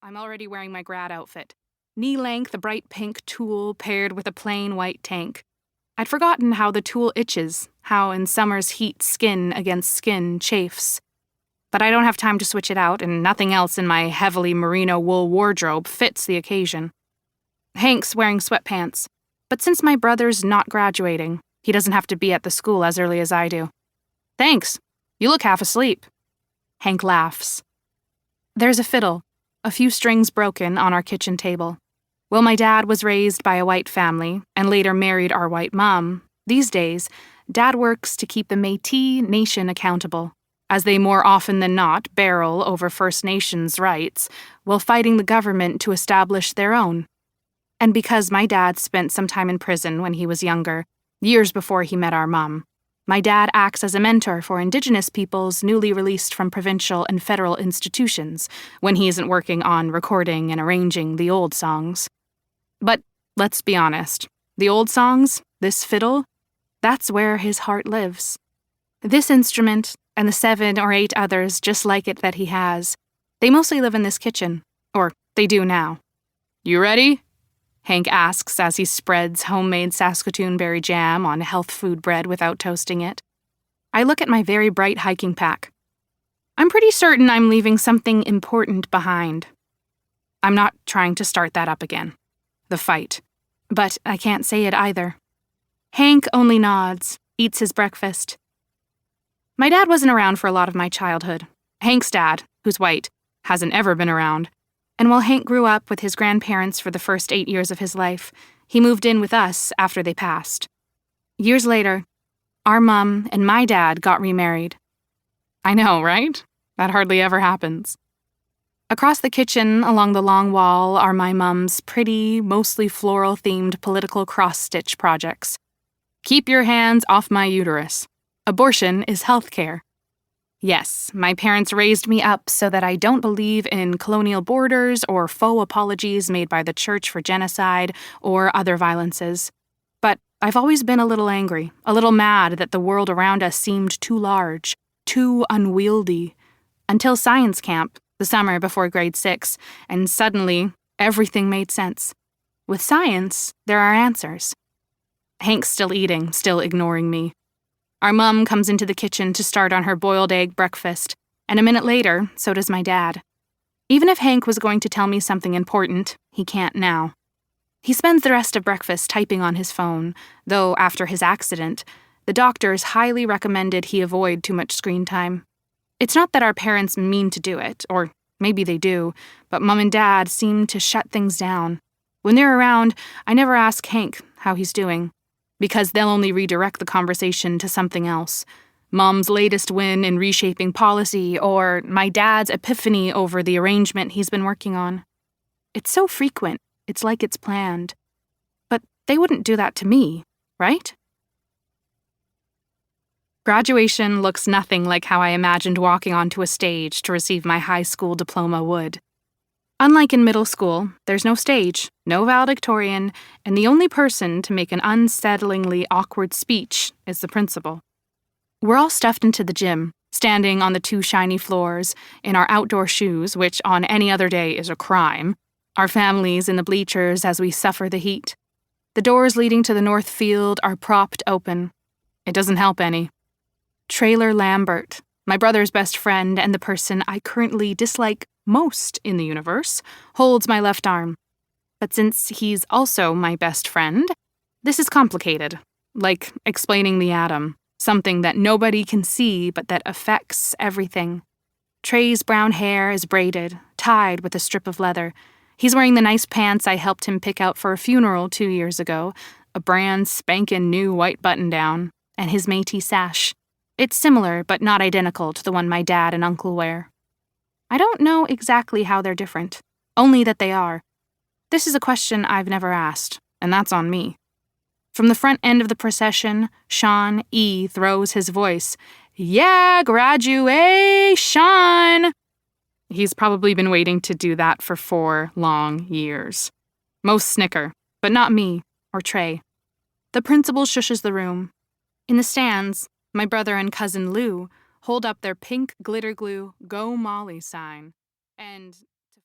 I'm already wearing my grad outfit. Knee-length, a bright pink tulle paired with a plain white tank. I'd forgotten how the tulle itches, how in summer's heat skin against skin chafes. But I don't have time to switch it out, and nothing else in my heavily merino wool wardrobe fits the occasion. Hank's wearing sweatpants, but since my brother's not graduating, he doesn't have to be at the school as early as I do. Thanks. You look half asleep. Hank laughs. There's a fiddle, a few strings broken, on our kitchen table. Well, my dad was raised by a white family and later married our white mom. These days, Dad works to keep the Métis Nation accountable, as they more often than not barrel over First Nations rights while fighting the government to establish their own. And because my dad spent some time in prison when he was younger, years before he met our mom, my dad acts as a mentor for Indigenous peoples newly released from provincial and federal institutions when he isn't working on recording and arranging the old songs. But let's be honest, the old songs, this fiddle, that's where his heart lives. This instrument, and the 7 or 8 others just like it that he has, they mostly live in this kitchen, or they do now. You ready? Hank asks as he spreads homemade Saskatoon berry jam on health food bread without toasting it. I look at my very bright hiking pack. I'm pretty certain I'm leaving something important behind. I'm not trying to start that up again. The fight. But I can't say it either. Hank only nods, eats his breakfast. My dad wasn't around for a lot of my childhood. Hank's dad, who's white, hasn't ever been around. And while Hank grew up with his grandparents for the first 8 years of his life, he moved in with us after they passed. Years later, our mom and my dad got remarried. I know, right? That hardly ever happens. Across the kitchen, along the long wall, are my mom's pretty, mostly floral-themed political cross-stitch projects. Keep your hands off my uterus. Abortion is health care. Yes, my parents raised me up so that I don't believe in colonial borders or faux apologies made by the church for genocide or other violences. But I've always been a little angry, a little mad that the world around us seemed too large, too unwieldy, until science camp, the summer before grade 6, and suddenly everything made sense. With science, there are answers. Hank's still eating, still ignoring me. Our mom comes into the kitchen to start on her boiled egg breakfast, and a minute later, so does my dad. Even if Hank was going to tell me something important, he can't now. He spends the rest of breakfast typing on his phone, though after his accident, the doctors highly recommended he avoid too much screen time. It's not that our parents mean to do it, or maybe they do, but Mom and Dad seem to shut things down. When they're around, I never ask Hank how he's doing, because they'll only redirect the conversation to something else. Mom's latest win in reshaping policy, or my dad's epiphany over the arrangement he's been working on. It's so frequent, it's like it's planned. But they wouldn't do that to me, right? Graduation looks nothing like how I imagined walking onto a stage to receive my high school diploma would. Unlike in middle school, there's no stage, no valedictorian, and the only person to make an unsettlingly awkward speech is the principal. We're all stuffed into the gym, standing on the 2 shiny floors, in our outdoor shoes, which on any other day is a crime, our families in the bleachers as we suffer the heat. The doors leading to the north field are propped open. It doesn't help any. Trailer Lambert, my brother's best friend and the person I currently dislike most in the universe, holds my left arm. But since he's also my best friend, this is complicated, like explaining the atom, something that nobody can see but that affects everything. Trey's brown hair is braided, tied with a strip of leather. He's wearing the nice pants I helped him pick out for a funeral 2 years ago, a brand spankin' new white button-down, and his Métis sash. It's similar, but not identical to the one my dad and uncle wear. I don't know exactly how they're different, only that they are. This is a question I've never asked, and that's on me. From the front end of the procession, Sean E. throws his voice, "Yeah, graduation!" He's probably been waiting to do that for 4 long years. Most snicker, but not me, or Trey. The principal shushes the room. In the stands, my brother and cousin Lou hold up their pink glitter glue Go Molly sign, and